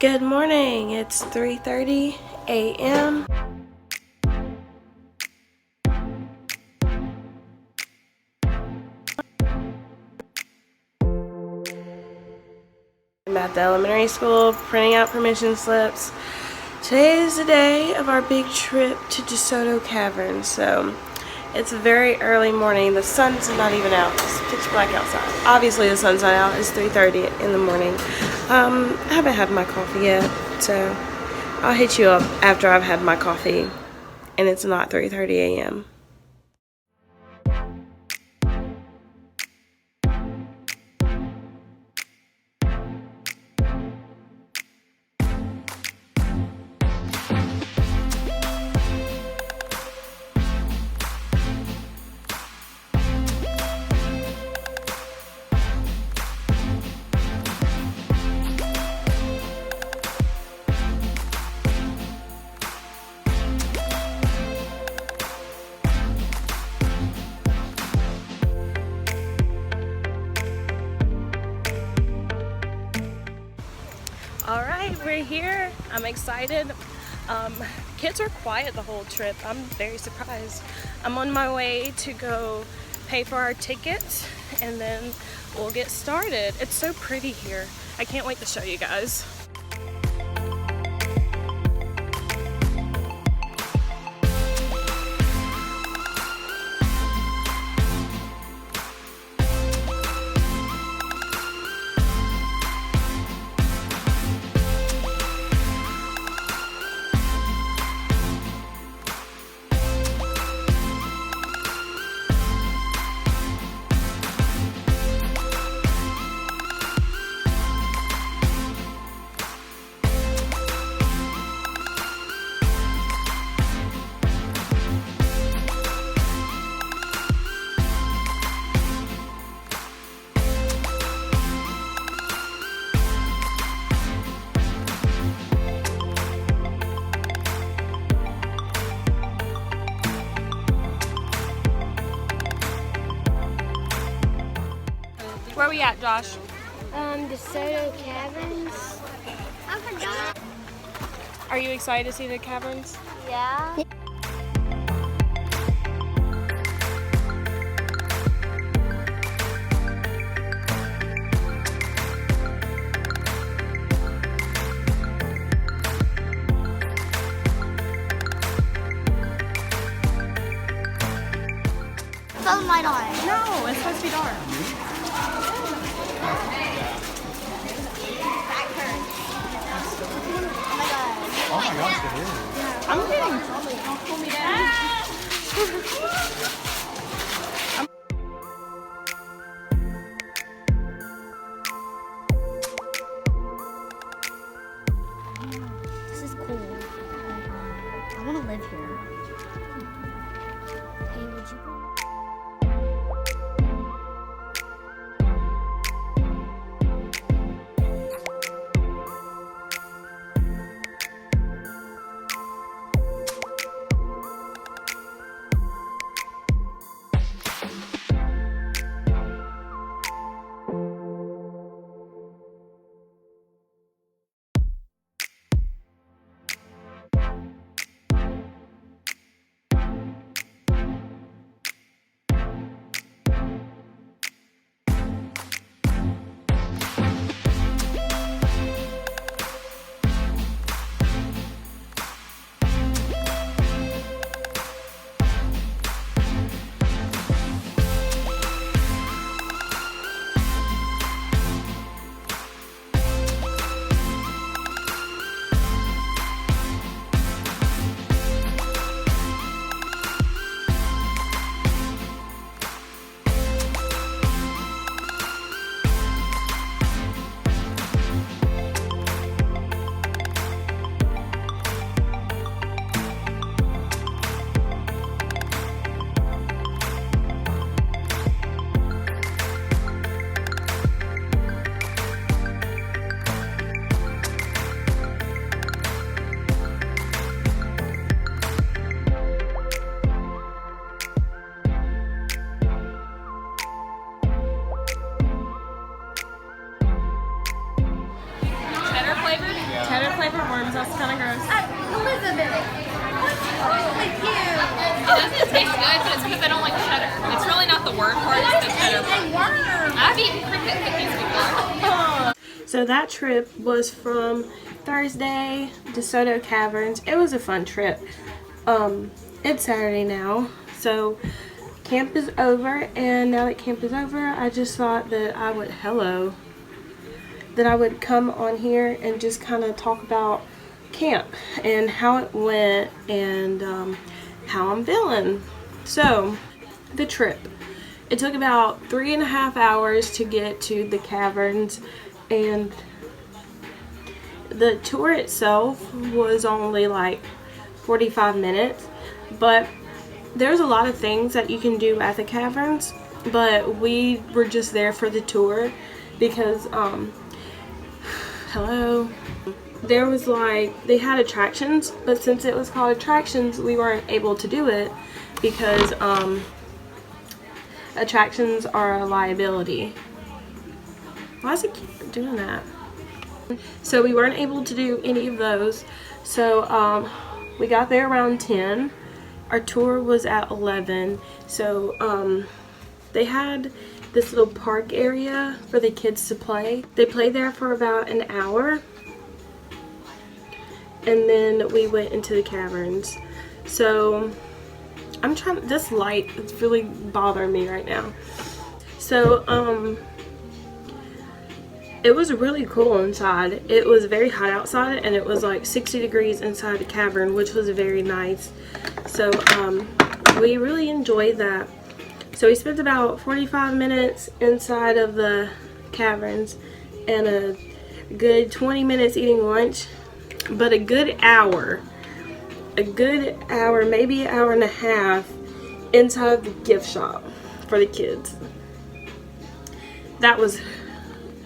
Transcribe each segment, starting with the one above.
Good morning. It's 3:30 a.m. I'm at the elementary school printing out permission slips. Today is the day of our big trip to Desoto Caverns, so it's a very early morning. The sun's not even out. It's pitch black outside. Obviously the sun's not out. It's 3:30 in the morning. I haven't had my coffee yet, so I'll hit you up after I've had my coffee and it's not 3:30 a.m. Alright, we're here. I'm excited. Kids are quiet the whole trip. I'm very surprised. I'm on my way to go pay for our tickets and then we'll get started. It's so pretty here. I can't wait to show you guys. Where are we at, Josh? Desoto Caverns. I forgot. Are you excited to see the caverns? Yeah. Throw the light on. No, it's supposed to be dark. Oh my gosh, it is. Yeah, I'm getting trouble. Don't pull me down. This is cool. I want to live here. Hey, would you? flavor of worms. That's kind of gross. Elizabeth, what's wrong with you? It doesn't taste good, but it's because I don't like cheddar. It's really not the word part, it's the cheddar part. I've eaten cricket cookies before. So that trip was from Thursday, Desoto Caverns. It was a fun trip. It's Saturday now, so camp is over, and now that camp is over, I just thought that I would come on here and just kind of talk about camp and how it went and how I'm feeling. So the trip, it took about 3.5 hours to get to the caverns, and the tour itself was only like 45 minutes, but there's a lot of things that you can do at the caverns, but we were just there for the tour because hello, there was like, they had attractions, but since it was called attractions, we weren't able to do it because attractions are a liability. Why is it keep doing that? So we weren't able to do any of those. So we got there around 10. Our tour was at 11. So they had this little park area for the kids to play. They played there for about an hour, and then we went into the caverns. So I'm trying, this light is really bothering me right now. So it was really cool inside. It was very hot outside, and it was like 60 degrees inside the cavern, which was very nice. So we really enjoyed that. So we spent about 45 minutes inside of the caverns and a good 20 minutes eating lunch, but a good hour, maybe an hour and a half inside the gift shop for the kids. That was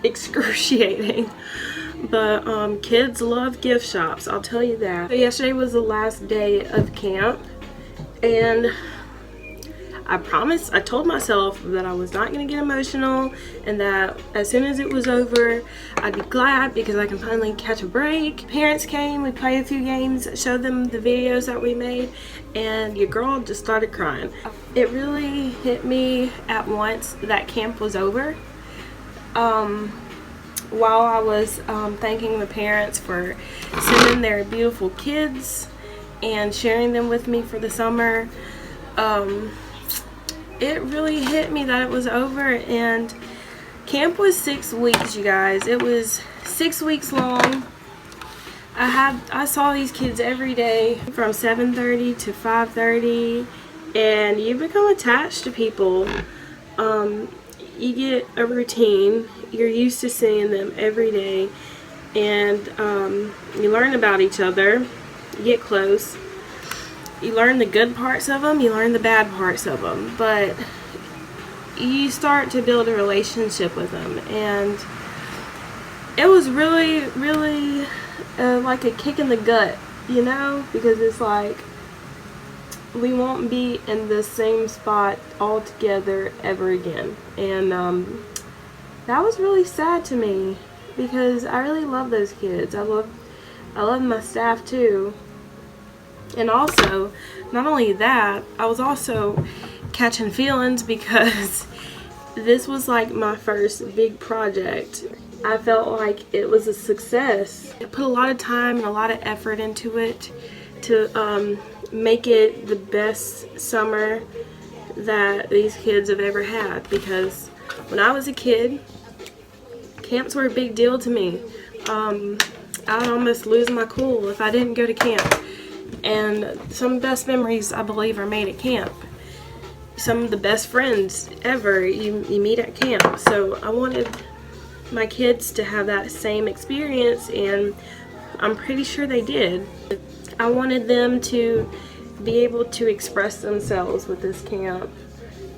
excruciating, but kids love gift shops, I'll tell you that. So yesterday was the last day of camp, and I told myself that I was not going to get emotional, and that as soon as it was over, I'd be glad because I can finally catch a break. Parents came, we played a few games, showed them the videos that we made, and your girl just started crying. It really hit me at once that camp was over. While I was thanking the parents for sending their beautiful kids and sharing them with me for the summer, it really hit me that it was over. And camp was 6 weeks, you guys. It was 6 weeks long. I saw these kids every day from 7:30 to 5:30, and you become attached to people. You get a routine. You're used to seeing them every day, and you learn about each other. You get close. You learn the good parts of them, you learn the bad parts of them, but you start to build a relationship with them, and it was really, really like a kick in the gut, you know, because it's like we won't be in the same spot all together ever again. And that was really sad to me because I really love those kids. I love my staff too. And also, not only that, I was also catching feelings because this was like my first big project. I felt like it was a success. I put a lot of time and a lot of effort into it to make it the best summer that these kids have ever had, because when I was a kid, camps were a big deal to me. I'd almost lose my cool if I didn't go to camp. And some of the best memories, I believe, are made at camp. Some of the best friends ever you meet at camp. So I wanted my kids to have that same experience, and I'm pretty sure they did. I wanted them to be able to express themselves with this camp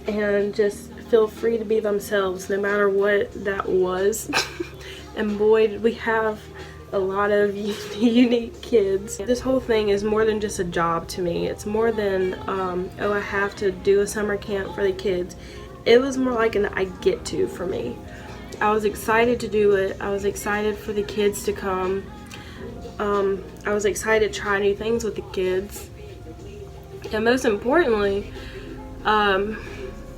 and just feel free to be themselves no matter what that was. And boy, did we have a lot of unique kids. This whole thing is more than just a job to me. It's more than, oh, I have to do a summer camp for the kids. It was more like an I get to for me. I was excited to do it. I was excited for the kids to come. I was excited to try new things with the kids. And most importantly, I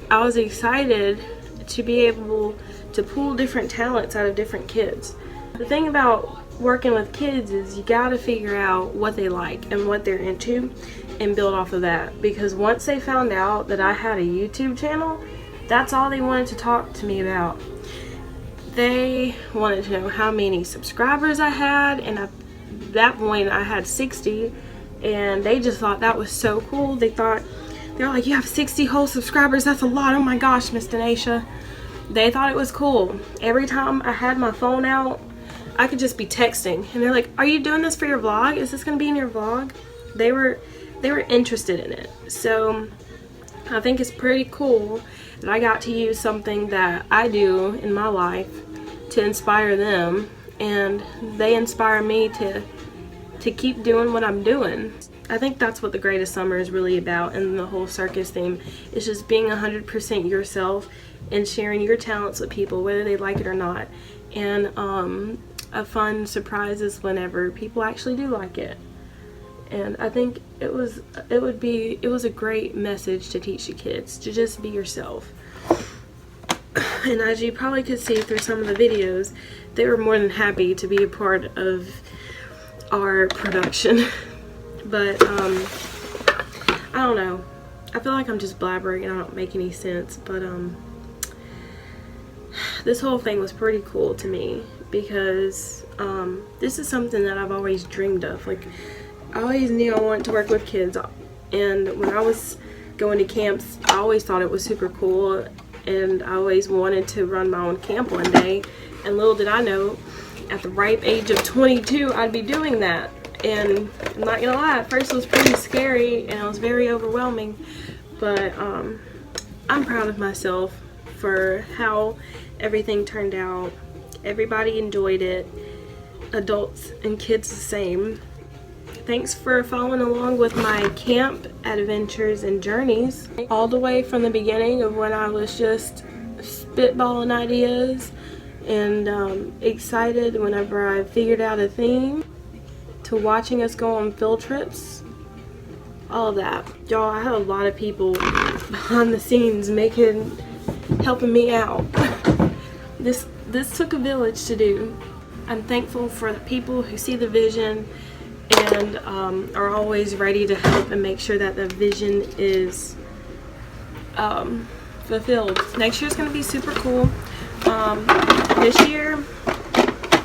was excited to be able to pull different talents out of different kids. The thing about working with kids is you gotta figure out what they like and what they're into and build off of that, because once they found out that I had a YouTube channel, that's all they wanted to talk to me about. They wanted to know how many subscribers I had, and at that point I had 60, and they just thought that was so cool. They're like, you have 60 whole subscribers, that's a lot. Oh my gosh, Miss Denasia. They thought it was cool. Every time I had my phone out, I could just be texting, and they're like, are you doing this for your vlog? Is this gonna be in your vlog? They were interested in it. So I think it's pretty cool that I got to use something that I do in my life to inspire them, and they inspire me to keep doing what I'm doing. I think that's what the Greatest Summer is really about, and the whole circus theme is just being 100% yourself and sharing your talents with people, whether they like it or not. And a fun surprise is whenever people actually do like it. And I think it was a great message to teach the kids to just be yourself. And as you probably could see through some of the videos, they were more than happy to be a part of our production. But I don't know, I feel like I'm just blabbering and I don't make any sense, but this whole thing was pretty cool to me, because this is something that I've always dreamed of. Like, I always knew I wanted to work with kids, and when I was going to camps, I always thought it was super cool, and I always wanted to run my own camp one day. And little did I know, at the ripe age of 22, I'd be doing that. And I'm not gonna lie, at first it was pretty scary and it was very overwhelming, but I'm proud of myself for how everything turned out. Everybody enjoyed it, adults and kids the same. Thanks for following along with my camp adventures and journeys, all the way from the beginning of when I was just spitballing ideas and excited whenever I figured out a theme, to watching us go on field trips, all of that. Y'all, I had a lot of people behind the scenes helping me out. This took a village to do. I'm thankful for the people who see the vision and are always ready to help and make sure that the vision is fulfilled. Next year's gonna be super cool. This year,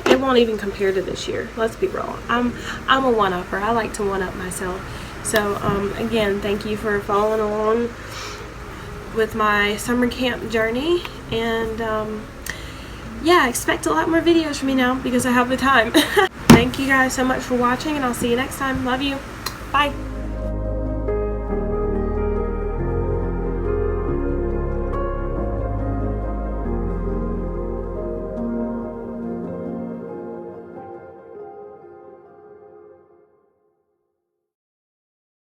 it won't even compare to this year. Let's be real. I'm a one-upper. I like to one-up myself. So again, thank you for following along with my summer camp journey, and yeah, expect a lot more videos from me now because I have the time. Thank you guys so much for watching, and I'll see you next time. Love you. Bye.